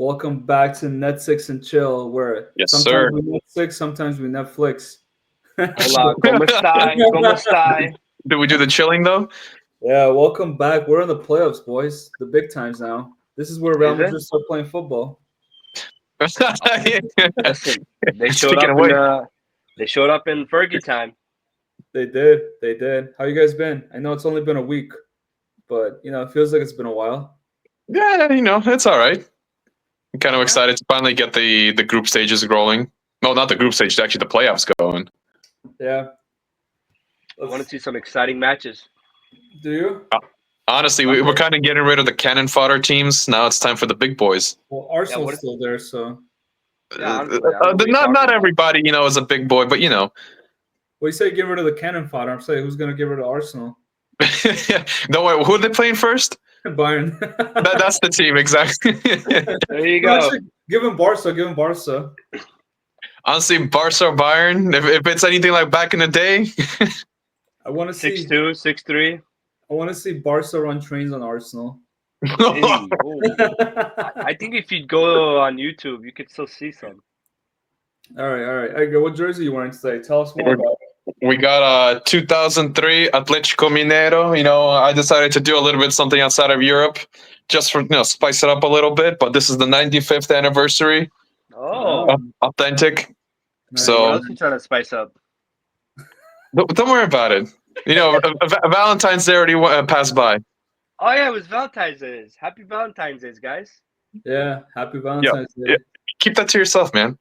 Welcome back to Netflix and Chill, where Yes, sometimes sir. we Netflix, sometimes we Netflix. Hola, ¿cómo está? ¿Cómo está? Do we do the chilling though? Yeah, welcome back. We're in the playoffs, boys. The big times now. This is where Real Is it? Madrid start playing football. Listen, they showed Speaking up of in which, Fergie time. They did. They did. How you guys been? I know it's only been a week, but it feels like it's been a while. yeah, it's all right. I'm kind of Yeah. excited to finally get the group stages rolling. No, not the group stage, actually the playoffs going. Yeah. I want to see some exciting matches. Do you? Honestly, we're kind of getting rid of the cannon fodder teams. Now it's time for the big boys. Well, Arsenal's what if- still there, so. Yeah, honestly, I don't know what you're not talking about. everybody, is a big boy, but Well, you say get rid of the cannon fodder. I'm saying who's going to get rid of Arsenal? Don't worry. Who are they playing first? Bayern. That's the team, exactly. There you go. Actually, give him Barca. Give him Barca. Honestly, Barca or Bayern, if it's anything like back in the day. I want to see 6-2, 6-3. I want to see Barca run trains on Arsenal. Hey, I think if you go on YouTube, you could still see some. All right. Edgar, what jersey you wearing today? Tell us more about it. We got 2003 Atletico Mineiro. I decided to do a little bit something outside of Europe, just for spice it up a little bit. But this is the 95th anniversary, Oh, authentic. Nice. So what else you trying to spice up? don't worry about it. Valentine's Day already passed by. Oh yeah, it was Valentine's Day. Happy Valentine's Day, guys. Yeah, happy Valentine's Day. Yeah. Keep that to yourself, man.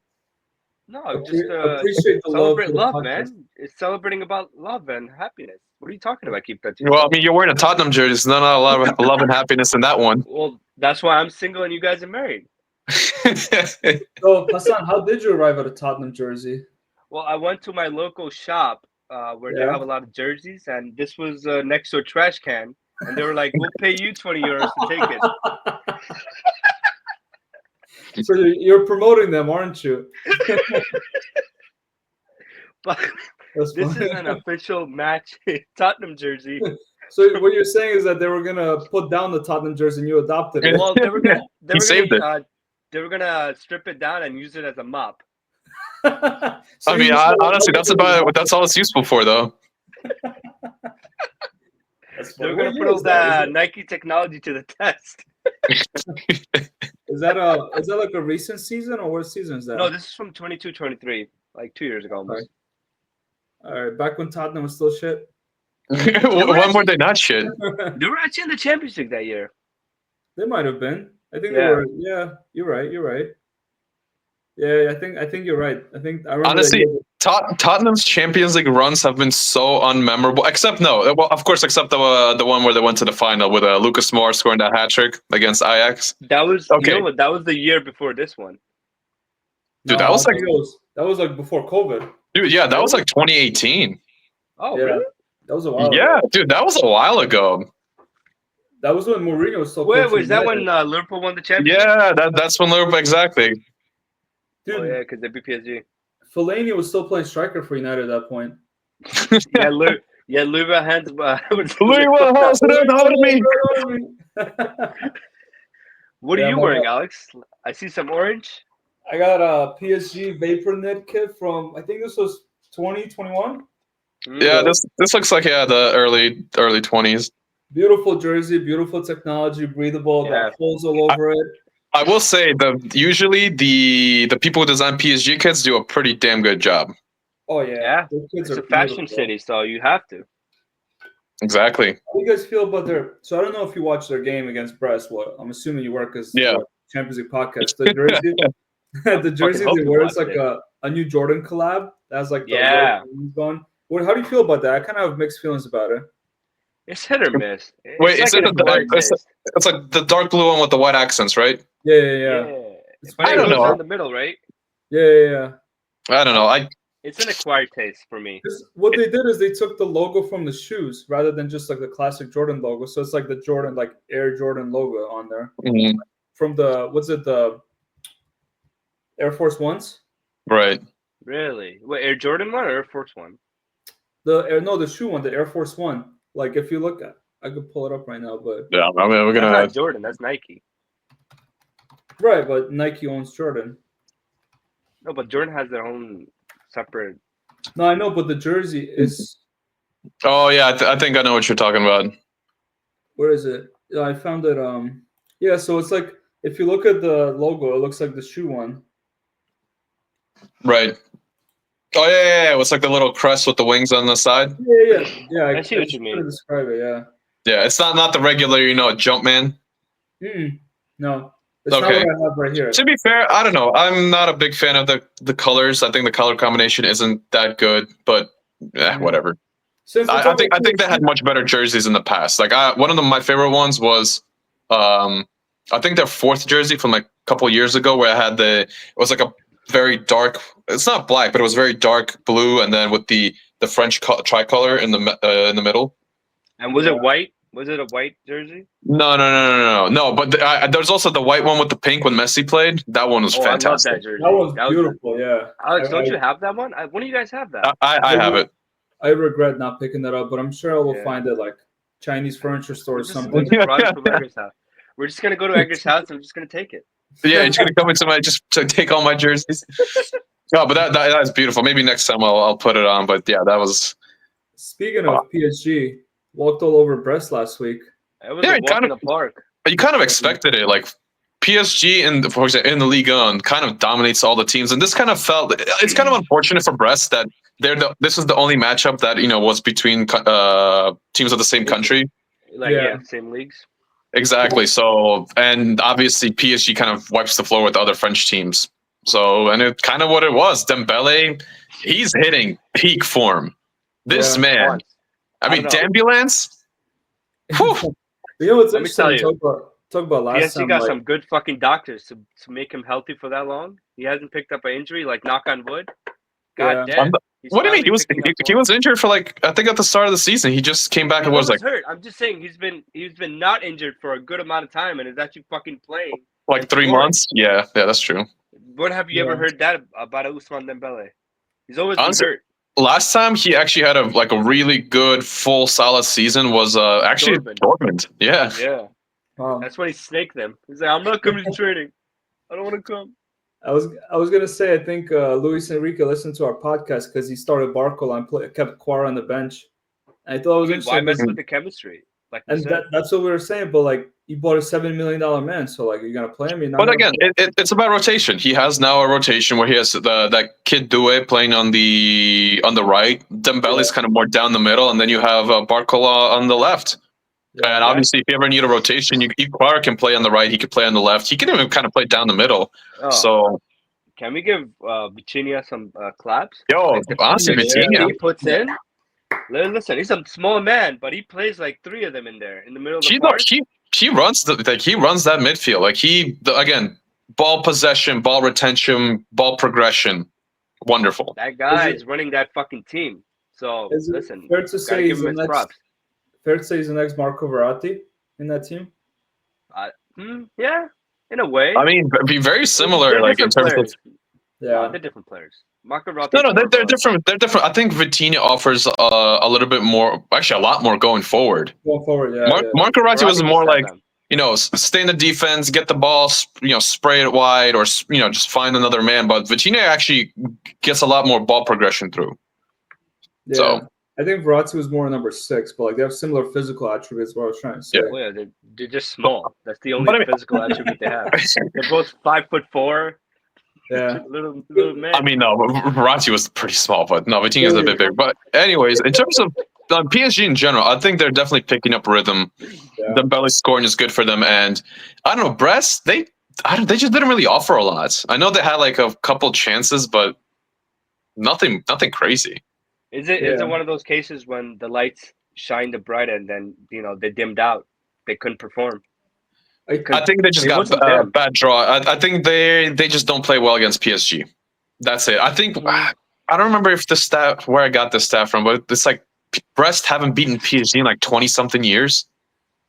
No, just Appreciate the love. celebrate for the love, podcast. man. It's celebrating about love and happiness. What are you talking about? Keep that to Well, yourself. I mean, you're wearing a Tottenham jersey, so not a lot of love and happiness in that one. Well, that's why I'm single and you guys are married. So, Hassan, how did you arrive at a Tottenham jersey? Well, I went to my local shop where they have a lot of jerseys, and this was next to a trash can, and they were like, "We'll pay you 20 euros to take it." So you're promoting them, aren't you? But That's this funny. is an official match Tottenham jersey. So what you're saying is that they were gonna put down the Tottenham jersey and you adopted it. Well, they were saved gonna strip it down and use it as a mop. So I mean, honestly, that's all it's useful for, though. They were gonna put all that Nike technology to the test. Is that like a recent season or what season is that? No, this is from 22-23, like 2 years ago almost. All right, back when Tottenham was still shit. When were they not shit? They were actually in the Champions League that year. They might have been. I think they Yeah. were. Yeah, you're right. Yeah, I think you're right. I remember. Honestly, Tottenham's Champions League runs have been so unmemorable. Except the one where they went to the final with Lucas Moura scoring that hat trick against Ajax. That was Okay. You know what? That was the year before this one. Dude, that was like before COVID. Dude, yeah, that was like 2018. Oh, Yeah. really? That was a while. Yeah, ago. dude, that was a while ago. That was when Mourinho was still. Wait, coaching was that when United. Liverpool won the Champions League? Yeah, that's when Liverpool exactly. Dude, Oh yeah, because they beat PSG. Fellaini was still playing striker for United at that point. Yeah, Louis hands. Louis will host it out of me. What are Yeah, you wearing, Alex? I see some orange. I got a PSG Vapor Knit kit from I think this was 2021. Yeah, this looks like the early 20s. Beautiful jersey, beautiful technology, breathable. Yeah. Got holes all over it. I will say that usually the people who design PSG kits do a pretty damn good job. Oh yeah, Yeah, Those kids it's are a fashion beautiful. city, so you have to. Exactly. How do you guys feel about their? So I don't know if you watched their game against Brest. Well, I'm assuming you were because Yeah. Champions League podcast. The jersey, the jersey hope they you wear is watched like a new Jordan collab. That's like the Yeah. going. How do you feel about that? I kind of have mixed feelings about it. It's hit or miss. It's Wait, like is it an acquired taste. it's like the dark blue one with the white accents, right? Yeah. But I it don't goes know. down the middle, right? Yeah. I don't know. It's an acquired taste for me. What they did is they took the logo from the shoes rather than just like the classic Jordan logo. So it's like the Jordan, like Air Jordan logo on there. Mhm. From the Air Force Ones? Right. Really? Wait, Air Jordan 1 or Air Force 1? The shoe one, the Air Force One. Like if you look at, I could pull it up right now, but Yeah, I mean, we're That's gonna. not Jordan. That's Nike. Right, but Nike owns Jordan. No, but Jordan has their own separate. No, I know, but the jersey is. Oh yeah, I think I know what you're talking about. Where is it? Yeah, I found it. Yeah, so it's like if you look at the logo, it looks like the shoe one. Right. Oh yeah. It's like the little crest with the wings on the side. Yeah. I see what you just mean. couldn't describe it. Yeah. Yeah, it's not the regular, Jumpman. No, it's Okay. not what I have right here. To be fair, I don't know. I'm not a big fan of the colors. I think the color combination isn't that good, but whatever. Since we're I talking think about they had much better jerseys in the past. Like one of my favorite ones was I think their fourth jersey from like a couple years ago where it was like a very dark, it's not black, but it was very dark blue, and then with the French tricolor in the middle. And was it white? Was it a white jersey? No. But there's also the white one with the pink when Messi played. That one was fantastic. I love that jersey. That one's beautiful. Yeah. Alex, don't you have that one? When do you guys have that? I have it. I regret not picking that up, but I'm sure I will Yeah. find it like Chinese furniture store or We're something. just brought it from Edgar's house. We're just gonna go to Edgar's house and I'm just gonna take it. Yeah, it's gonna come into just to take all my jerseys. No, but that is beautiful. Maybe next time I'll put it on. But yeah, that was. Speaking of PSG, walked all over Brest last week. It was a walk in the park. You kind of expected it. Like PSG for example, in the Ligue 1 kind of dominates all the teams, and this kind of felt. It's kind of unfortunate for Brest that this was the only matchup that was between teams of the same country. Like same leagues. Exactly. So, and obviously PSG kind of wipes the floor with other French teams. So, and it's kind of what it was. Dembele, he's hitting peak form. This man. I mean, Dambulance. Whew. You know what's Let me interesting? tell you. Talk about last time. PSG got some good fucking doctors to make him healthy for that long. He hasn't picked up an injury, like knock on wood. God damn. What do you mean? He was injured for like I think at the start of the season. He just came back and was like hurt. I'm just saying he's been not injured for a good amount of time and is actually fucking playing. Like 3 months. Yeah, that's true. When have you ever heard that about Ousmane Dembele? He's always been hurt. Last time he actually had a really good full solid season was actually Dortmund. Yeah. Yeah. Wow. That's when he snaked them. He's like, I'm not coming to training. I don't want to come. I was gonna say I think Luis Enrique listened to our podcast because he started Barcola and kept Quara on the bench. And I thought it was interesting. Why mess with the chemistry? Like and that's what we were saying. But like, you bought a $7 million man, so like, you're gonna play him. But again, it's about rotation. He has now a rotation where he has that kid Doué playing on the right. Dembele's kind of more down the middle, and then you have Barcola on the left. And obviously, if you ever need a rotation, Quara can play on the right. He could play on the left. He can even kind of play down the middle. Oh. So, can we give Vitinha some claps? Yo, honestly, Vitinha. He puts in. Listen, he's a small man, but he plays like 3 of them in there in the middle of the park. He runs he runs that midfield. Like again, ball possession, ball retention, ball progression, wonderful. That guy is running that fucking team. So listen, fair to say give him his props. Fair to say he's the next Marco Verratti in that team. Yeah, in a way. I mean, be very similar, like in terms of. Yeah, they're different players. Marco Verratti. No, they're different. They're different. I think Vitinha offers a little bit more, actually a lot more going forward. Marco Verratti was more like, stay in the defense, get the ball, spray it wide, or just find another man. But Vitinha actually gets a lot more ball progression through. Yeah. So I think Verratti was more number 6, but like they have similar physical attributes. What I was trying to say. Yeah, they're just small. That's the only physical attribute they have. They're both 5'4". Yeah, little man. I mean, no, Verratti was pretty small, but no, Vitinha is a bit big. But anyways, in terms of PSG in general, I think they're definitely picking up rhythm. Yeah. Dembele scoring is good for them, and I don't know, Brest, they just didn't really offer a lot. I know they had like a couple chances, but nothing crazy. Is it one of those cases when the lights shined bright and then they dimmed out, they couldn't perform? I think they just got a bad draw. I think they just don't play well against PSG. That's it. I think I don't remember if where I got this stat from, but it's like Brest haven't beaten PSG in like 20-something years,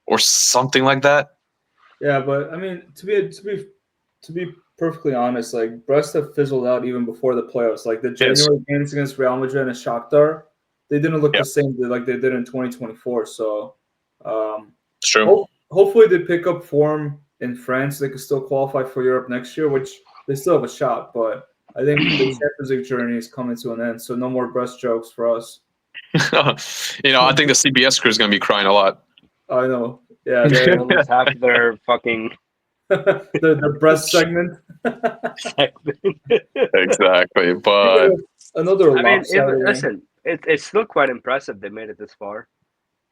or something like that. Yeah, but I mean, to be perfectly honest, like Brest have fizzled out even before the playoffs. Like the January games against Real Madrid and Shakhtar, they didn't look the same like they did in 2024. So it's true. Hopefully they pick up form in France, they could still qualify for Europe next year, which they still have a shot. But I think the Champions League journey is coming to an end, so no more breast jokes for us. I think the CBS crew is going to be crying a lot. I know. Yeah, they're gonna lose half of their fucking the breast segment. Exactly, but another. Listen, it's still quite impressive they made it this far.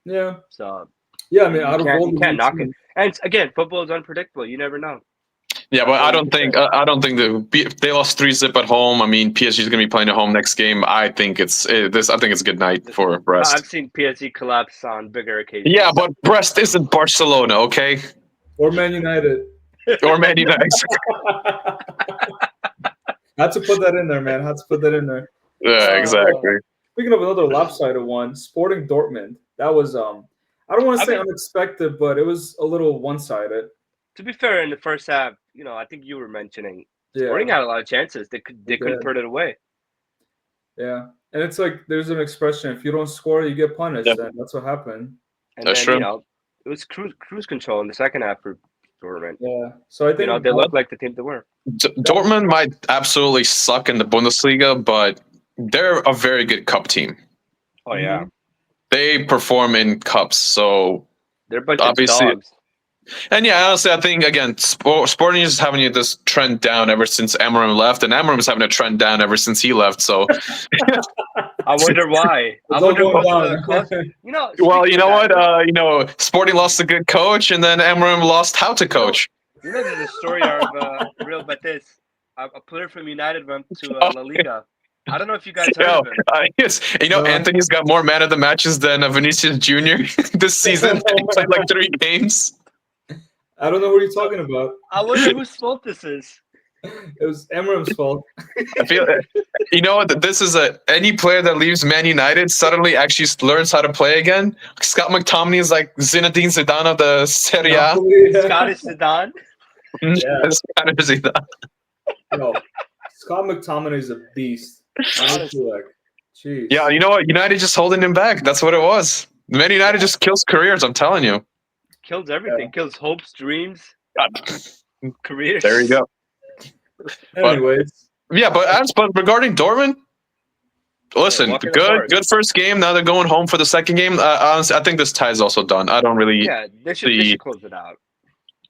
Yeah. So. Yeah, I mean, out of all you can't knock it. And again, football is unpredictable. You never know. Yeah, but I don't think they lost 3-0 at home. I mean, PSG is going to be playing at home next game. I think it's a good night for Brest. I've seen PSG collapse on bigger occasions. Yeah, but Brest isn't Barcelona, okay? Or Man United. Or Man United. Had to put that in there, man. Had to put that in there. Yeah, exactly. Speaking of another lopsided one, Sporting Dortmund. That was I don't want to say unexpected, but it was a little one-sided. To be fair, in the first half, I think you were mentioning Sporting had a lot of chances. They couldn't put it away. Yeah, and it's like there's an expression: if you don't score, you get punished. And that's what happened. And that's true. It was cruise control in the second half for Dortmund. Yeah, so I think they look like the team they were. Dortmund might absolutely suck in the Bundesliga, but they're a very good cup team. Oh yeah. They perform in cups, so they're a bunch of dogs. And yeah, honestly, I think again, Sporting is having this trend down ever since Amorim left, and Amorim is having a trend down ever since he left. So I wonder why. I wonder Well, you know what? Sporting lost a good coach, and then Amorim lost how to coach. There's a story of Real Betis. A player from United went to La Liga. I don't know if you guys heard of him. Yes. Anthony's got more man of the matches than Vinicius Jr. this season. He played like 3 games. I don't know what you're talking about. I wonder whose fault this is. It was Amorim's fault. I feel this is any player that leaves Man United suddenly actually learns how to play again. Scott McTominay is like Zinedine Zidane of the Serie A. Scottish Zidane. Yeah, Scottish Zidane. No, Scott McTominay is a beast. Jeez. Yeah, you know what? United just holding him back. That's what it was. Man United just kills careers. I'm telling you. Kills everything. Kills hopes, dreams, careers. There you go. Anyways. But regarding Dortmund, listen, good first game. Now they're going home for the second game. Honestly, I think this tie is also done. I don't really. Yeah, they should close it out.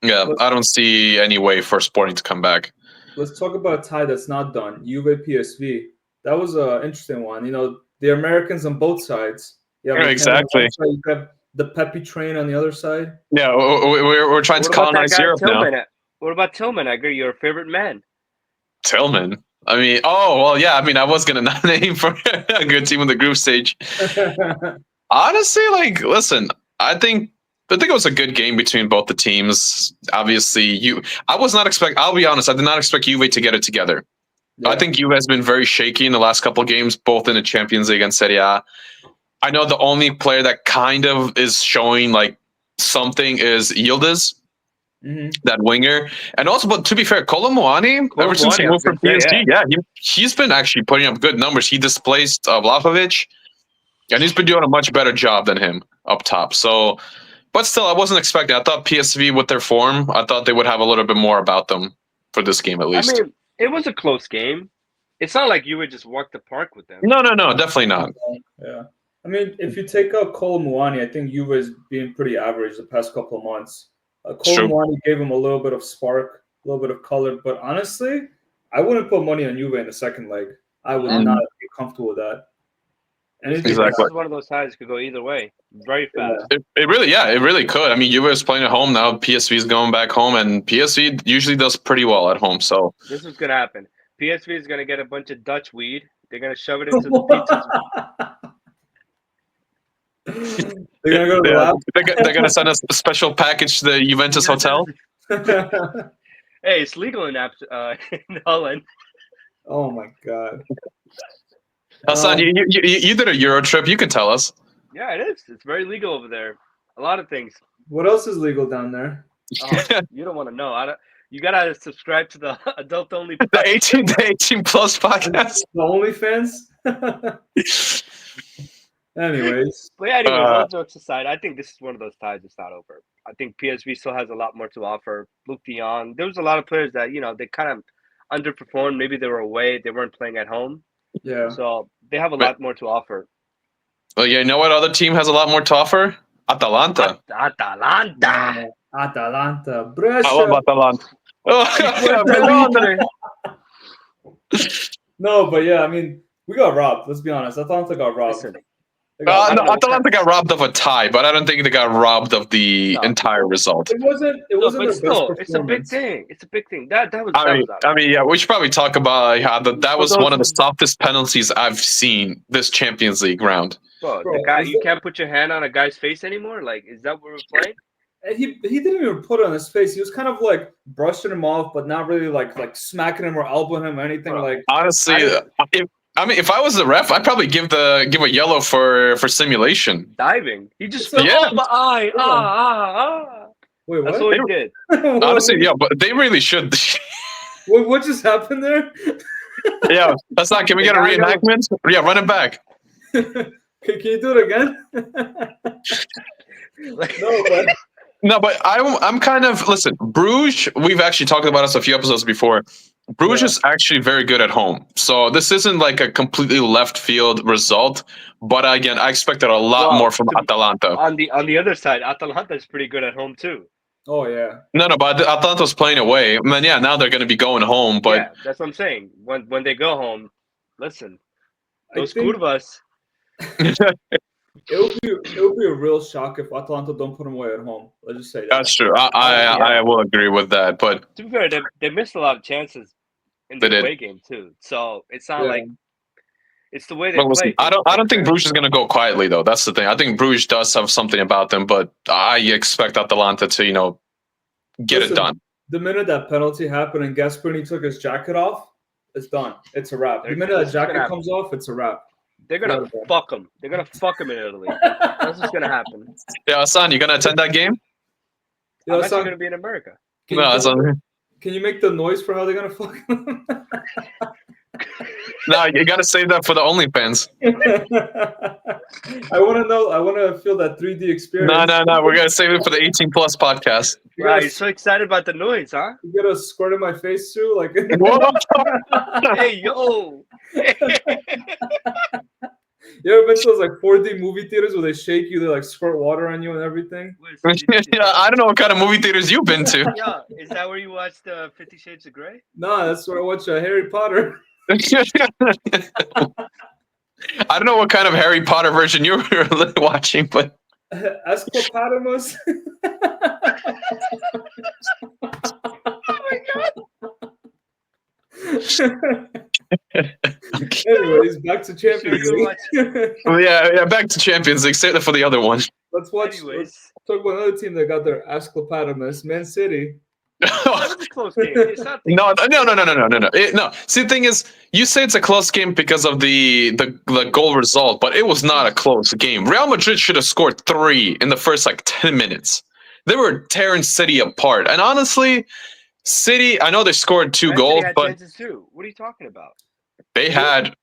Yeah, I don't see any way for Sporting to come back. Let's talk about a tie that's not done. Juve PSV. That was an interesting one. The Americans on both sides. Yeah, exactly. You have the Pepe train on the other side. Yeah, we're trying to colonize Europe now. What about Tillman, Edgar? Your favorite man? Tillman. I mean, I was gonna nominate for a good team in the group stage. Honestly, listen, I think it was a good game between both the teams. Obviously, I'll be honest, I did not expect Juve to get it together. Yeah. I think Juve has been very shaky in the last couple of games, both in the Champions League and Serie A. I know the only player that kind of is showing something is Yildiz, that winger. And also, but to be fair, Kolo Muani, ever since he moved from PSG, he's been actually putting up good numbers. He displaced Vlahovic, and he's been doing a much better job than him up top. So, but still, I wasn't expecting. I thought PSV, with their form, I thought they would have a little bit more about them for this game at least. I mean, it was a close game. It's not like you would just walk the park with them. No, definitely not. Yeah. I mean, if you take out Kolo Muani, I think Juve is being pretty average the past couple of months. Kolo Muani gave him a little bit of spark, a little bit of color. But honestly, I wouldn't put money on Juve in the second leg. I would not be comfortable with that. And exactly. This is one of those ties could go either way, very fast. It really could. I mean, Juve is playing at home now. PSV is going back home, and PSV usually does pretty well at home. So this is gonna happen. PSV is gonna get a bunch of Dutch weed. They're gonna shove it into the pizzas. They're gonna go to the lab. They're gonna send us a special package to the Juventus hotel. Hey, it's legal in Holland. Oh my god. Hassan, you did a Euro trip. You can tell us. Yeah, it is. It's very legal over there. A lot of things. What else is legal down there? You don't want to know. You gotta subscribe to the adult only. The 18 plus podcast. The OnlyFans. Anyways, But yeah, anyways, all jokes aside, I think this is one of those ties that's not over. I think PSV still has a lot more to offer. Luke de Jong, there was a lot of players that they kind of underperformed. Maybe they were away, they weren't playing at home, yeah. so they have a lot more to offer. Well, yeah, you know what other team has a lot more to offer? Atalanta. Atalanta. Atalanta. I Brescia. love Atalanta. No, but yeah, I mean, we got robbed. Let's be honest. Atalanta got robbed. Listen, No, Atalanta got robbed of a tie, but I don't think they got robbed of the entire result. It wasn't. It wasn't but their still, best it's a big performance. thing. It's a big thing. That was. I mean, yeah, we should probably talk about how that was one of the softest penalties I've seen this Champions League round. Bro, the guy, you can't put your hand on a guy's face anymore. Like, is that what we're playing? He didn't even put it on his face. He was kind of like brushing him off, but not really like smacking him or elbowing him or anything. Bro, like honestly, if I was the ref, I'd probably give a yellow for simulation. Diving. He just fell off my eye. Wait, what? That's what he did. Honestly, yeah, but they really should. What just happened there? Yeah, that's not. Can we get a reenactment? Yeah, run it back. Can you do it again? No, but I'm kind of listen. Bruges. We've actually talked about this a few episodes before. Bruges is actually very good at home, so this isn't like a completely left field result. But again, I expected a lot more from Atalanta. On the other side, Atalanta is pretty good at home too. Oh yeah. No, but Atalanta's playing away. I mean, yeah, now they're going to be going home. But yeah, that's what I'm saying. When they go home, listen, those curvas. It would be a real shock if Atalanta don't put them away at home. Let's just say that. That's true. I will agree with that. But to be fair, they missed a lot of chances in the away game too. So it's not like it's the way they play. I don't think Bruges is going to go quietly though. That's the thing. I think Bruges does have something about them, but I expect Atalanta to get it done. The minute that penalty happened and Gasperini took his jacket off, it's done. It's a wrap. The minute that jacket comes off, it's a wrap. They're gonna fuck him. They're gonna fuck him in Italy. That's what's gonna happen. Yeah, Hassan, you gonna attend that game? I'm actually gonna be in America. Can you make the noise for how they're gonna fuck him? No, you gotta save that for the OnlyFans. I want to know. I want to feel that 3D experience. No. We're gonna save it for the 18+ podcast. Wow, you're so excited about the noise, huh? You get a squirt in my face too, like. Hey yo. You ever been to those like 4D movie theaters where they shake you, they like squirt water on you and everything? Yeah, I don't know what kind of movie theaters you've been to. Yeah, is that where you watched 50 Shades of Grey? No, that's where I watch Harry Potter. I don't know what kind of Harry Potter version you were watching, but Asclepidamus. Oh my god. Anyways, back to Champions League. yeah, back to Champions League. Save that for the other one. Let's watch. Let's talk about another team that got their Asclepidamus, Man City. That was a close game. It's not No. See, the thing is, you say it's a close game because of the goal result, but it was not a close game. Real Madrid should have scored 3 in the first 10 minutes. They were tearing City apart, and honestly, City. I know they scored 2 goals, but chances too. What are you talking about? They had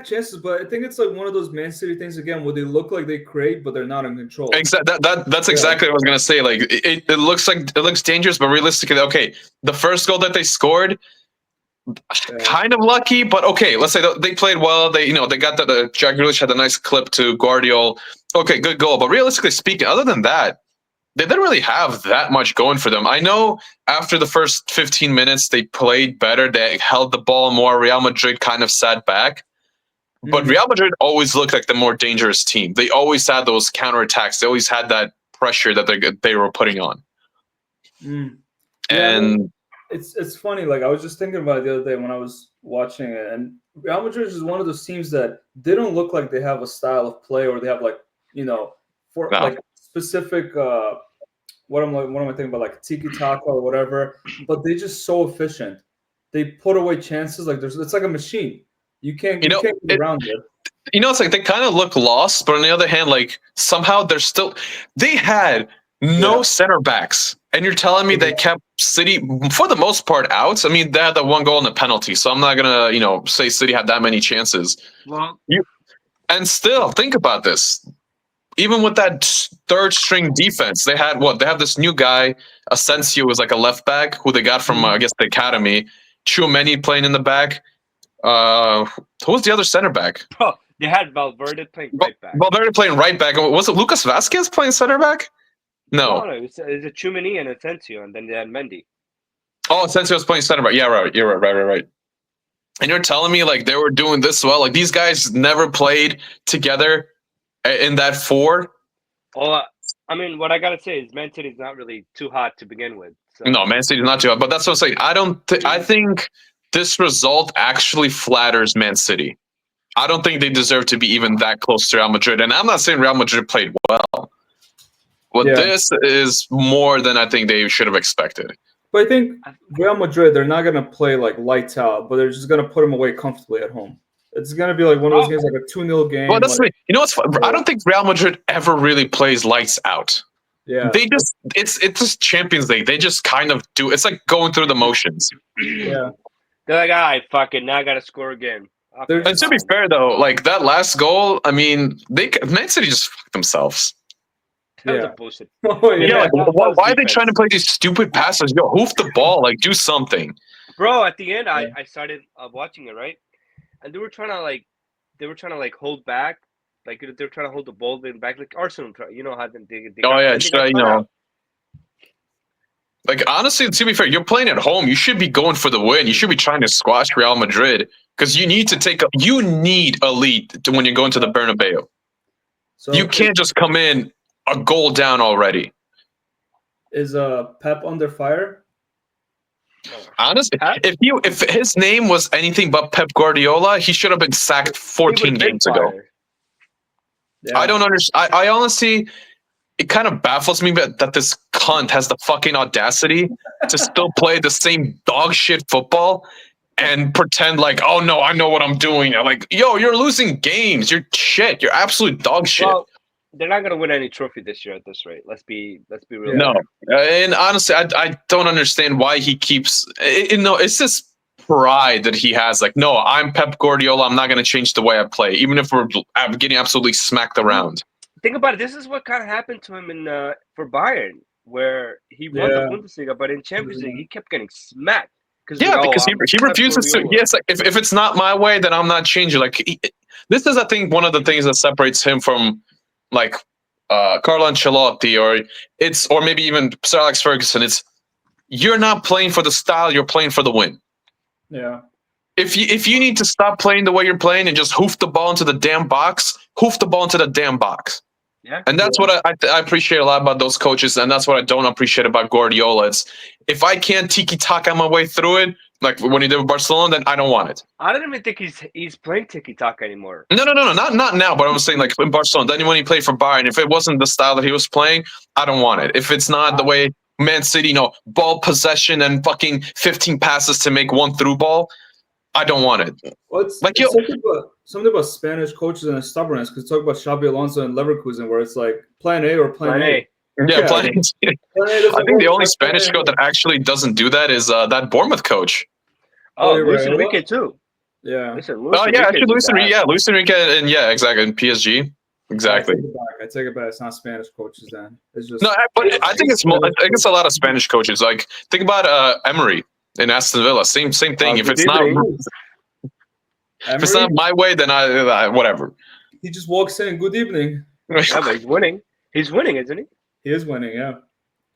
chances, but I think it's like one of those Man City things again where they look like they create, but they're not in control. Exactly. That's exactly what I was gonna say. Like it looks dangerous, but realistically, okay. The first goal that they scored, kind of lucky, but okay. Let's say they played well. They got that. Jack Grealish had a nice clip to Guardiola. Okay, good goal. But realistically speaking, other than that, they didn't really have that much going for them. I know after the first 15 minutes, they played better. They held the ball more. Real Madrid kind of sat back. But Real Madrid always looked like the more dangerous team. They always had those counterattacks. They always had that pressure that they were putting on. And it's funny. Like I was just thinking about it the other day when I was watching it, and Real Madrid is one of those teams that they don't look like they have a style of play or they have like specific. What am I thinking about? Like tiki taka or whatever. But they're just so efficient. They put away chances like it's like a machine. You can't get around it. It's like they kind of look lost, but on the other hand, like somehow they had no center backs. And you're telling me they kept City, for the most part, out? I mean, they had that 1 goal and a penalty, so I'm not going to, say City had that many chances. Well, And still, think about this. Even with that third string defense, they had what? They have this new guy, Asensio, was like a left back who they got from I guess the academy. Tchouameni playing in the back. Who was the other center back? Bro, they had Valverde playing right back. Valverde playing right back. Was it Lucas Vasquez playing center back? No. No, it's a Tchouameni and Asensio, and then they had Mendy. Oh, Asensio was playing center back. Yeah, right. You're right. And you're telling me like they were doing this well? Like these guys never played together in that four? Oh, I mean, what I gotta say is Man City's not really too hot to begin with. So. No, Man City's not too hot. But that's what I'm saying. I think this result actually flatters Man City. I don't think they deserve to be even that close to Real Madrid. And I'm not saying Real Madrid played well. But this is more than I think they should have expected. But I think Real Madrid, they're not going to play like lights out, but they're just going to put them away comfortably at home. It's going to be like one of those games, like a 2-0 game. Well, that's you know what's I don't think Real Madrid ever really plays lights out. Yeah. They just it's just Champions League. They just kind of do. It's like going through the motions. Yeah. They're like, all right, fuck it. Now I got to score again. Okay. And to be fair, though, like that last goal, I mean, Man City just fucked themselves. That was a bullshit. Like, why are they trying to play these stupid passes? Yo, hoof the ball, like do something. Bro, at the end, I started watching it, right? And they were trying to hold back, like they're trying to hold the ball back, like Arsenal. You know how they Like honestly, to be fair, you're playing at home. You should be going for the win. You should be trying to squash Real Madrid because you need to you need a lead when you go into the Bernabeu. So you can't just come in a goal down already. Is Pep under fire? Honestly, if his name was anything but Pep Guardiola, he should have been sacked 14 games ago. Yeah. I don't understand. I honestly, it kind of baffles me that this cunt has the fucking audacity to still play the same dog shit football and pretend like, oh no, I know what I'm doing. I'm like, yo, you're losing games. You're shit. You're absolute dog shit. Well, they're not gonna win any trophy this year at this rate. Let's be real. No, and honestly, I don't understand why he keeps. It's this pride that he has. Like, no, I'm Pep Guardiola. I'm not gonna change the way I play, even if we're getting absolutely smacked around. Think about it. This is what kind of happened to him for Bayern, where he won the Bundesliga, but in Champions League he kept getting smacked. Because he refuses to. Yes, like, if it's not my way, then I'm not changing. Like this is, I think, one of the things that separates him from like Carlo Ancelotti or maybe even Sir Alex Ferguson. It's you're not playing for the style, you're playing for the win. Yeah. If you need to stop playing the way you're playing and just hoof the ball into the damn box, hoof the ball into the damn box. Yeah. And that's what I appreciate a lot about those coaches, and that's what I don't appreciate about Guardiola. It's if I can't tiki-taka my way through it, like when he did with Barcelona, then I don't want it. I don't even think he's playing tiki-taka anymore. No, not now. But I'm saying like in Barcelona, then when he played for Bayern, if it wasn't the style that he was playing, I don't want it. If it's not the way Man City, ball possession and fucking 15 passes to make one through ball, I don't want it. Well, it's something about Spanish coaches and stubbornness. Because talk about Xabi Alonso and Leverkusen, where it's like plan A or plan A. Yeah, plan A. I think the only Spanish coach that actually doesn't do that is that Bournemouth coach. Oh, Luis Enrique too. Yeah. Luis Enrique, and exactly, in PSG. Exactly. I take it back. It's not Spanish coaches then. It's just but I think it's a lot of Spanish coaches. Like think about Emery in Aston Villa. Same thing. If it's not my way, then I whatever. He just walks in. Good evening. Yeah, but he's winning. He's winning, isn't he? He is winning. Yeah.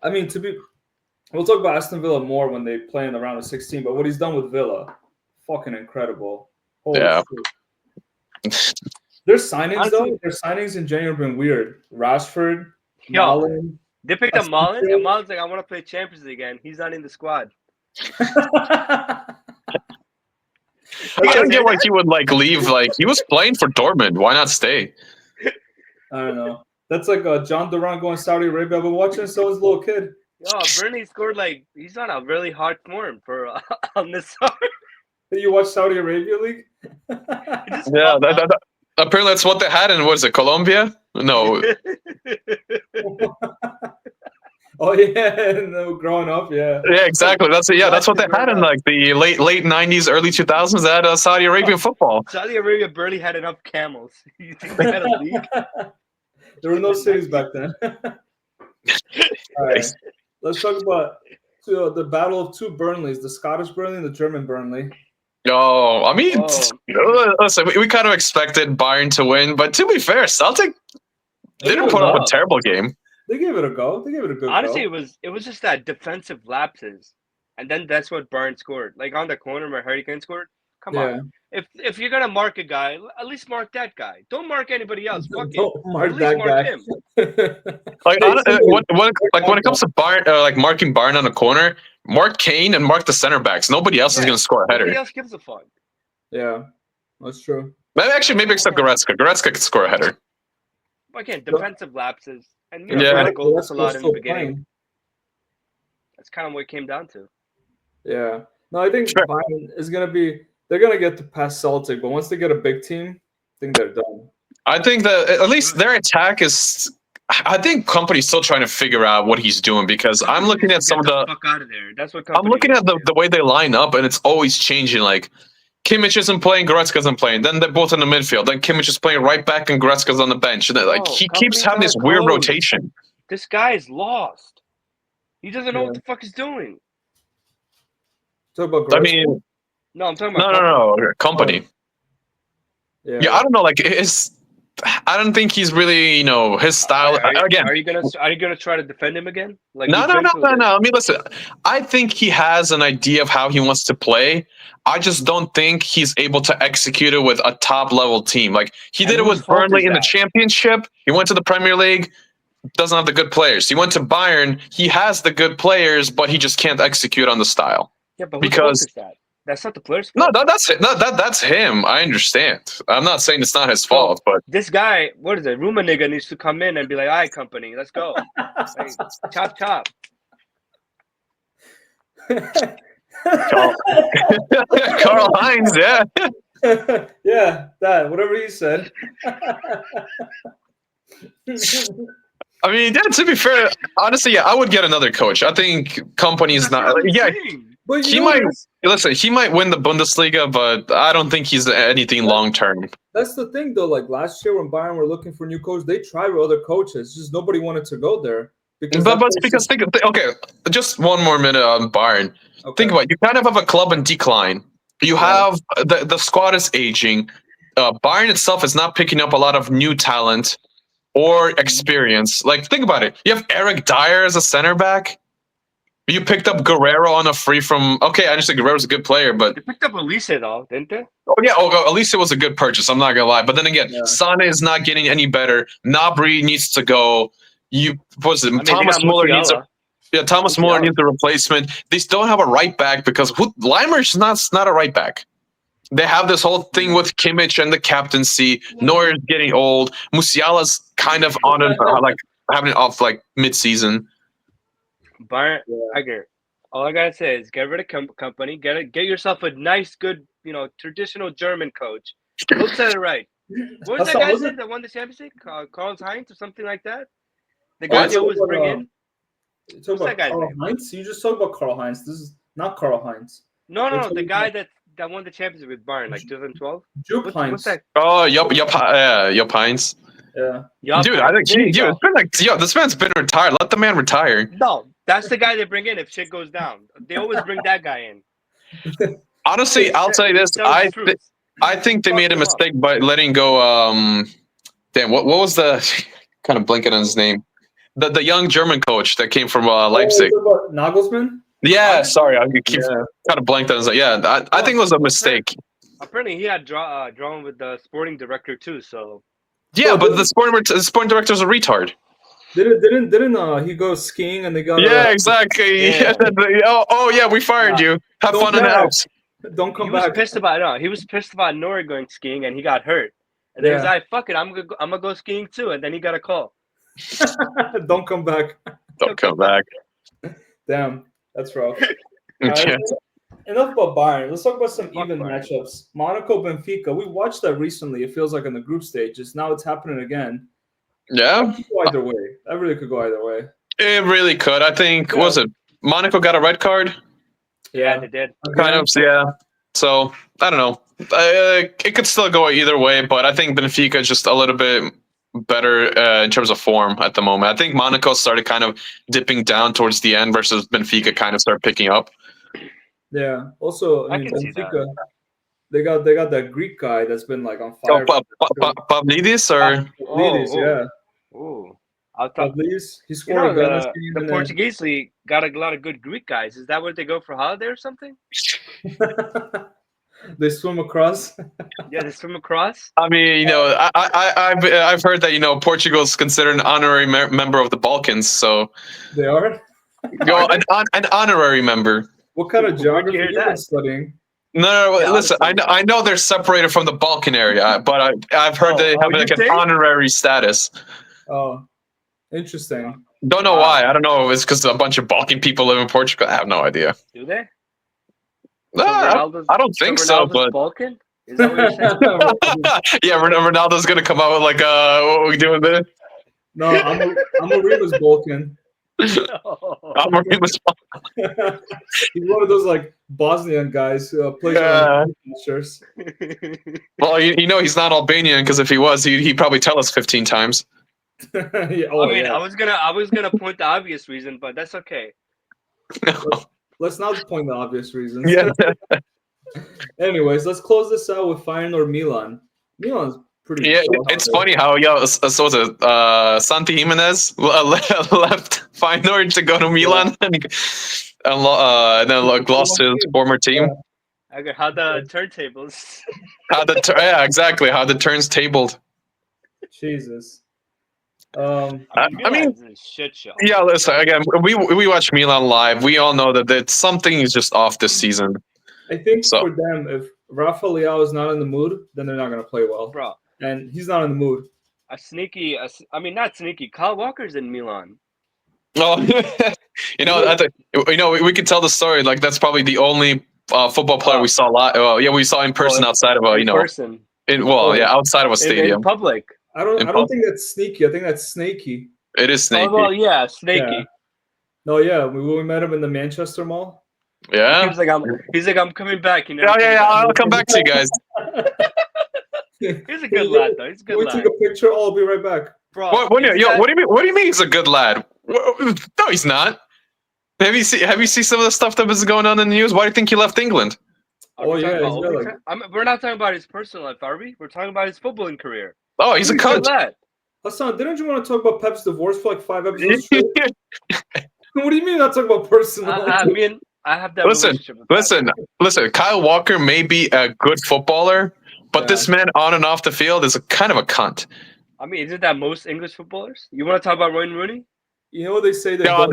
I mean, we'll talk about Aston Villa more when they play in the round of 16. But what he's done with Villa, fucking incredible. Holy shit. Their signings, their signings in January have been weird. Rashford, Malen. They picked up Malen, and Malen's like, I want to play Champions League again. He's not in the squad. I don't get why he would leave. Like he was playing for Dortmund. Why not stay? I don't know. That's like John Duran going to Saudi Arabia. I've been watching so his little kid. Oh, Bernie scored he's on a really hard form for on this side. You watch Saudi Arabia League? Yeah, apparently that's what they had in, what is it, Colombia? No. Oh yeah, no, growing up, yeah. Yeah, exactly. That's what they had in Right like the late 90s, early 2000s. They had Saudi Arabian football. Saudi Arabia barely had enough camels. You think they had a league? There were no cities back then. All right, let's talk about the battle of two Burnleys: the Scottish Burnley and the German Burnley. Oh, I mean, Whoa. listen, we kind of expected Bayern to win, but to be fair, Celtic didn't put up a terrible game. They gave it a go. They gave it a good Honestly, go. it was just that defensive lapses, and then that's what Bayern scored. Like on the corner where Hurricane scored. Come on, if you're gonna mark a guy, at least mark that guy. Don't mark anybody else. Fuck Don't it. mark At least that mark guy. him. When it comes to Bayern, like marking Bayern on the corner, mark Kane and mark the center backs. Nobody else is going to score a header. Nobody else gives a fuck. Yeah, that's true. Maybe except Goretzka. Goretzka could score a header. Again, defensive lapses, and goal a lot in the beginning. That's kind of what it came down to. Yeah. No, I think Bayern is going to be. They're going to get to pass Celtic, but once they get a big team, I think they're done. I think that at least their attack is. I think Kompany's still trying to figure out what he's doing because I'm looking at some of the. Fuck out of there. That's what I'm looking at the way they line up, and it's always changing. Like Kimmich isn't playing, Goretzka isn't playing. Then they're both in the midfield. Then Kimmich is playing right back, and Goretzka's on the bench. And like he keeps having this weird rotation. This guy is lost. He doesn't know what the fuck he's doing. Talk about Goretzka? I mean, no, I'm talking about no, Kompany. Yeah, I don't know. Like I don't think he's really, his style. Again, are you gonna try to defend him again? Like no. I mean, listen. I think he has an idea of how he wants to play. I just don't think he's able to execute it with a top level team. Like he did it with Burnley in the Championship. He went to the Premier League. Doesn't have the good players. He went to Bayern. He has the good players, but he just can't execute on the style. Yeah, but because that's not the players' fault. No, that's it. No, that's him. I understand. I'm not saying it's not his fault, but this guy, what is it? Rummenigge needs to come in and be like, "All right, Kompany, let's go." Like, chop. Karl-Heinz, yeah. Yeah, that whatever he said. I mean, to be fair, honestly, I would get another coach. I think Kompany's not. Yeah. But he might win the Bundesliga, but I don't think he's anything long term. That's the thing, though. Like last year when Bayern were looking for new coach, they tried with other coaches. Just nobody wanted to go there. Just one more minute on Bayern. Okay. Think about it. You kind of have a club in decline. You have the squad is aging. Bayern itself is not picking up a lot of new talent or experience. Like think about it. You have Eric Dyer as a center back. You picked up Guerrero on a free from. Okay, I understand Guerrero's a good player, but they picked up Elise though, didn't they? Oh yeah, Elise was a good purchase. I'm not gonna lie, but then again, Sane is not getting any better. Gnabry needs to go. Thomas Muller needs Thomas Muller needs a replacement. They don't have a right back because Leimer's not a right back. They have this whole thing with Kimmich and the captaincy. Neuer's getting old. Musiala's kind of on having it off like mid-season. Bayern, all I gotta say is get rid of Kompany, get yourself a nice, good, traditional German coach. Look at it right. What was that guy said that won the championship? Karl-Heinz or something like that. The guy they always bring in. What's that guy's name? Heinz? You just talked about Karl-Heinz. This is not Karl-Heinz. No, the guy that won the championship with Bayern, like 2012. Jupp Heinz. What's that? Oh, Jupp Heinz. Yeah. Dude, I think it's been like, this man's been retired. Let the man retire. No, that's the guy they bring in if shit goes down. They always bring that guy in. Honestly, I'll tell you this. I think they made a mistake by letting go. Damn, what was the kind of blanking on his name? The young German coach that came from Leipzig. Nagelsmann? Yeah, sorry, I keep kind of blanked on his. Yeah, I think it was a mistake. Apparently, he had drawn with the sporting director too. So. Yeah, but the sporting director is a retard. Didn't he go skiing and they got? Yeah, exactly. Yeah. Yeah, we fired you. Have fun in the house. Don't come back. He was pissed about Neuer going skiing and he got hurt. And then he was like, "Fuck it, I'm gonna go skiing too." And then he got a call. Don't come back. Don't come back. Damn, that's rough. Enough about Bayern. Let's talk about some even matchups. Monaco, Benfica. We watched that recently. It feels like in the group stages. Now it's happening again. Yeah. That could go either way. That really could go either way. It really could. I think, Yeah. was it Monaco got a red card? Yeah, they did. Kind of, yeah. So, I don't know. It could still go either way, but I think Benfica is just a little bit better in terms of form at the moment. I think Monaco started kind of dipping down towards the end versus Benfica kind of started picking up. Yeah. Also, I I mean, can see that. Benfica, they got that Greek guy that's been like on fire. Pavlidis or Pavlidis, yeah. Ooh. I'll talk. Pavlidis, he You scored know, a goal this the game. And Portuguese league got a lot of good Greek guys. Is that where they go for holiday or something? then they swim across. Yeah, they swim across. I mean, I've heard that Portugal's considered an honorary member of the Balkans, so They are. an honorary member. What kind of Where'd you geography hear are you that? studying? No, Yeah, listen. honestly. I know they're separated from the Balkan area, but I've heard they have you like an think? honorary status. Oh, interesting. Don't know Wow. why. I don't know if it's because a bunch of Balkan people live in Portugal. I have no idea. Do they? No, I don't think so. Ronaldo's But Balkan? Is that what you're saying? yeah, Ronaldo's gonna come out with like, what are we doing there? No, I'm a Remus Balkan. I'm a Remus Balkan. He's one of those like Bosnian guys who plays Yeah. on shirts. Well, he's not Albanian because if he was, he'd probably tell us 15 times. Yeah, oh, I mean, yeah. I was gonna point the obvious reason, but that's okay. Let's not point the obvious reasons. Yeah. Anyways, let's close this out with Feyenoord Milan. Milan's pretty. Yeah, soft it's there. funny how so was it Santi Jimenez left Feyenoord to go to Milan and then lost to his former team. Okay, how the turntables? Yeah, exactly how the turns tabled. Jesus. I mean, Milan's a shit show. Yeah, listen again. We watch Milan live. We all know that something is just off this season. I think So- for them, if Rafa Leao is not in the mood, then they're not going to play well. Bro, And he's not in the mood. not sneaky. Kyle Walker's in Milan. Oh, we could tell the story. Like that's probably the only football player we saw live. We saw in person outside of person. outside of a stadium. In public. I don't think that's sneaky. I think that's snaky. It is snaky. Oh, well, yeah, snaky. Yeah. No, yeah, we met him in the Manchester Mall. Yeah. He's like, I'm coming back. Yeah. I'll come back to you guys. He's a good lad, though. He's a Can good we lad. take a picture? I'll be right back. Bro, What do you mean? What do you mean he's a good lad? No, he's not. Have you seen some of the stuff that was going on in the news? Why do you think he left England? Oh, yeah, he's got, like- we're not talking about his personal life, are we? We're talking about his footballing career. Oh, he's a Good cunt. lad. Hassan, didn't you want to talk about Pep's divorce for like 5 episodes straight? What do you mean not talking about personal? I mean, I have that relationship with Pep. Listen. Kyle Walker may be a good footballer, but this man on and off the field is a kind of a cunt. I mean, isn't that most English footballers? You want to talk about Wayne Rooney? You know what they say? Yeah,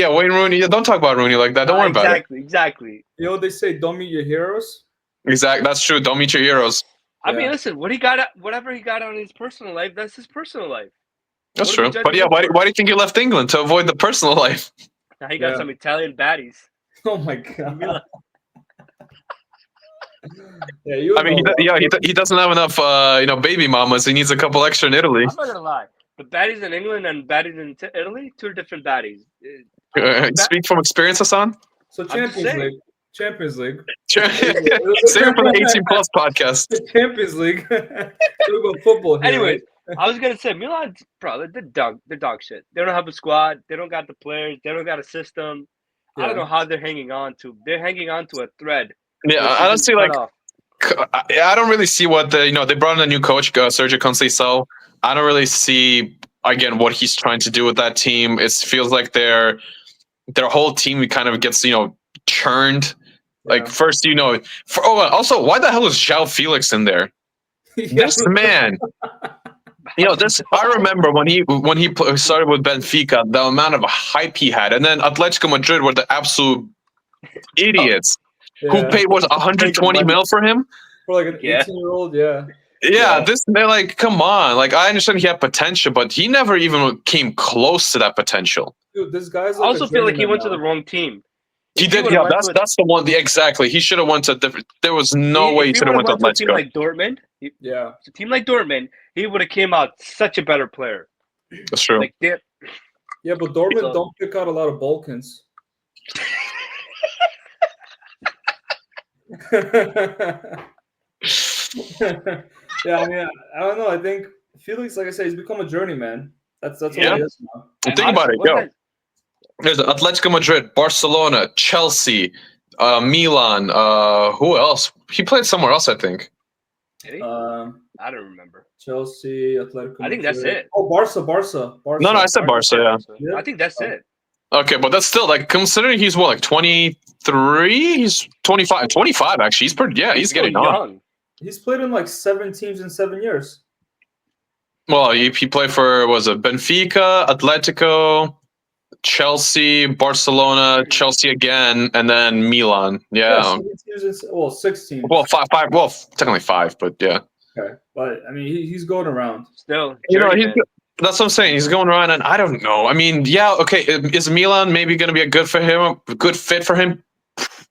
Wayne Rooney. Don't talk about Rooney like that. Don't worry about it. Exactly. You know what they say? Don't meet your heroes. Exactly. That's true. Don't meet your heroes. I mean, listen. Whatever he got on his personal life, that's his personal life. That's true. But yeah, why do you think he left England to avoid the personal life? Now he got some Italian baddies. Oh my god. He doesn't have enough, baby mamas. He needs a couple extra in Italy. I'm not gonna lie. The baddies in England and baddies in Italy, two different baddies. Speak from experience, Hassan. So Champions League. Save it for the 18 Plus podcast. Champions League. Talk about football here. Anyways, I was gonna say Milan, bro, they're dog shit. They don't have a squad. They don't got the players. They don't got a system. I don't know how they're hanging on to. They're hanging on to a thread. Yeah, I don't see I don't really see what they brought in a new coach, Sergio Conceição. I don't really see again what he's trying to do with that team. It feels like their whole team kind of gets churned. Like first, also why the hell is João Felix in there? This man, I remember when he started with Benfica, the amount of hype he had, and then Atletico Madrid were the absolute idiots who paid 120 mil for him for like an 18-year-old. They're like, come on. Like, I understand he had potential, but he never even came close to that potential. Dude, this guy's. I also feel like he went to the wrong team. He did. Yeah, that's the one. Exactly. He should have went to different. There was no way he should have went to Atletico. A team like Dortmund. A team like Dortmund, he would have came out such a better player. That's true. Like, Yeah, but Dortmund So- don't pick out a lot of Balkans. Yeah, I mean, I don't know. I think Felix, like I said, he's become a journeyman. That's all Yeah. he is now. And Think about it, what's yo. that- There's Atletico Madrid, Barcelona, Chelsea, Milan. Who else? He played somewhere else, I think. Did he? I don't remember. Chelsea, Atletico. I think that's Madrid. it. Oh, Barca. No, I said Barca. Yeah. I think that's Oh. it. Yeah. Okay, but that's still like considering he's what, like 23? He's 25. 25 actually. He's pretty. Yeah, he's still getting on. young. He's played in like 7 teams in 7 years. Well, he played for was it Benfica, Atletico, Chelsea, Barcelona, Chelsea again, and then Milan. Yeah. 7 teams in, 6 teams. Well, five. Well, technically 5, but yeah. Okay, but I mean, he's going around. Still, You know, journeyman. that's what I'm saying. He's going around, and I don't know. I mean, yeah, okay. Is Milan maybe going to be a good fit for him?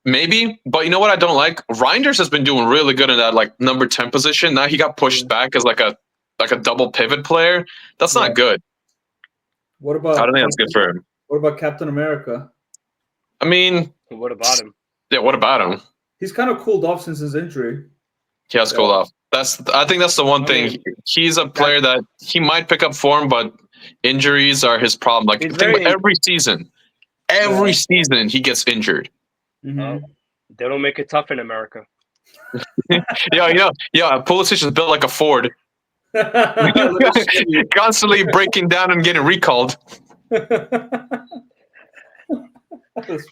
Maybe, but you know what I don't like? Reinders has been doing really good in that like number 10 position. Now he got pushed back as like a double pivot player. That's not good. What about? I don't think that's good for him. What about Captain America? I mean, What about him? yeah. What about him? He's kind of cooled off since his injury. He has cooled off. I think that's the one thing. mean, He's a player that he might pick up form, but injuries are his problem. Like He's think about very- every season he gets injured. Mhm. They don't make it tough in America. Pulisic is built like a Ford, Let me show you. constantly breaking down and getting recalled. That's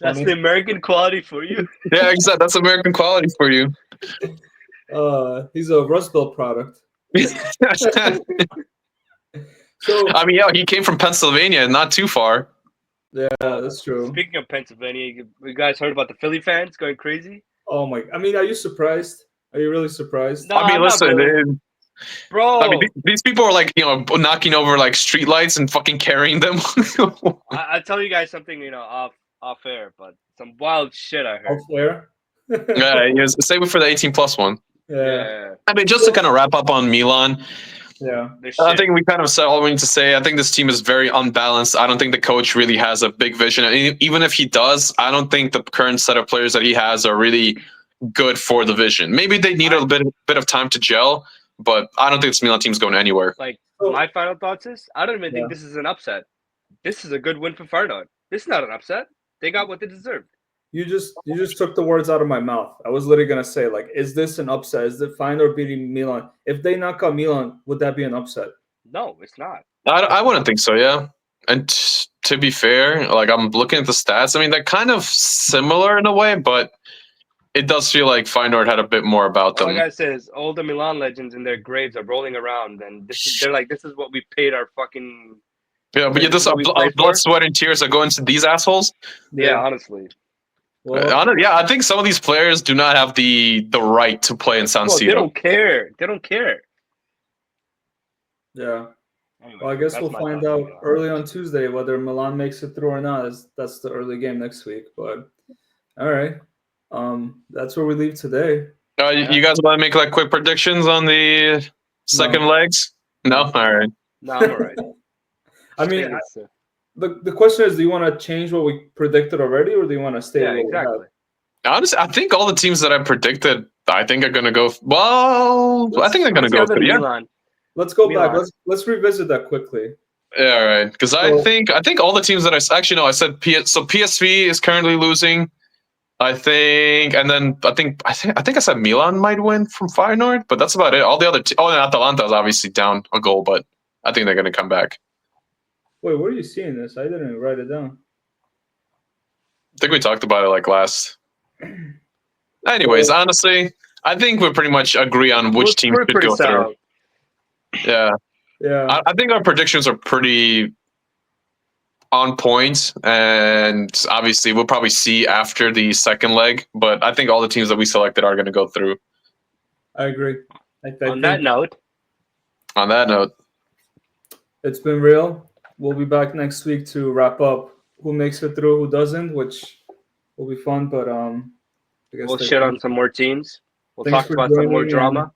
That's funny. the American quality for you. Yeah, exactly. That's American quality for you. He's a Rust Belt product. So I mean, yeah, he came from Pennsylvania, not too far. yeah, that's true. Speaking of Pennsylvania, you guys heard about the Philly fans going crazy? Oh my! I mean, are you surprised? Are you really surprised? No, I mean, I'm not listen, really. Bro, I mean, these people are like, knocking over like streetlights and fucking carrying them. I'll tell you guys something, off air, but some wild shit I heard. Elsewhere. Yeah, save it for the 18+ one. Yeah. I mean, just to kind of wrap up on Milan, Yeah. They're I shit. think we kind of said all we need to say. I think this team is very unbalanced. I don't think the coach really has a big vision. And even if he does, I don't think the current set of players that he has are really good for the vision. Maybe they need a bit of time to gel, but I don't think this Milan team's going anywhere. Like, So- my final thoughts is, I don't even think Yeah. this is an upset. This is a good win for Feyenoord. This is not an upset. They got what they deserved. You just took the words out of my mouth. I was literally gonna say, like, is this an upset? Is it Feyenoord beating Milan? If they knock out Milan, would that be an upset? No, it's not. I wouldn't think so, yeah. And to be fair, like I'm looking at the stats. I mean, they're kind of similar in a way, but it does feel like Feyenoord had a bit more about All them. I gotta say is, all the Milan legends in their graves are rolling around, and they're like, this is what we paid our fucking. Yeah, but This is what we play for. blood, sweat, and tears that go into these assholes. Yeah, honestly. Well, Yeah, I think some of these players do not have the right to play in San Bro, they Siro. don't care. They don't care. yeah. Anyway, Well, I guess that's we'll my find thoughts on out Milan. early on Tuesday whether Milan makes it through or not. That's the early game next week. But all right, that's where we leave today. You guys want to make like quick predictions on the second legs? No, all right. No, I'm alright. I mean, the question is, do you want to change what we predicted already, or do you want to stay? yeah, with what we have? exactly. Honestly, I think all the teams that I predicted, I think are going to go. Well, I think they're going to go. Let's Yeah, Milan. Let's go Milan. back. Let's revisit that quickly. yeah, all right. Because I think all the teams that I actually no, I said so PSV is currently losing. I think I said Milan might win from Feyenoord, but that's about it. All the other and Atalanta is obviously down a goal, but I think they're going to come back. Wait, where are you seeing this? I didn't even write it down. I think we talked about it like last. Anyways, honestly, I think we pretty much agree on which team We're should pretty go through. sound. Yeah, Yeah. I think our predictions are pretty on point, and obviously we'll probably see after the second leg. But I think all the teams that we selected are going to go through. I agree. I On that think note, On that note, it's been real. We'll be back next week to wrap up who makes it through, who doesn't, which will be fun. But I guess we'll that's shit it. on some more teams. We'll Thanks talk for about some more joining, drama.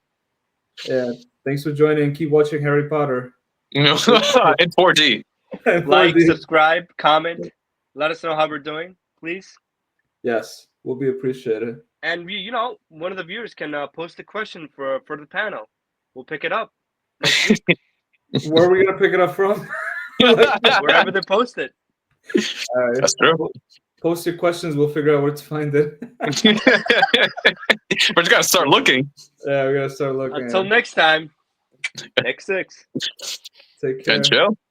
Yeah. Thanks for joining. Keep watching Harry Potter. in 4D. Like, subscribe, comment. Let us know how we're doing, please. Yes, we'll be appreciated. And one of the viewers can post a question for the panel. We'll pick it up. Where are we gonna pick it up from? Wherever they post it. All right. That's true. Post your questions. We'll figure out where to find it. We're just gotta start looking. Yeah, we gotta start looking. Until next time. Next 6. Take care. And chill.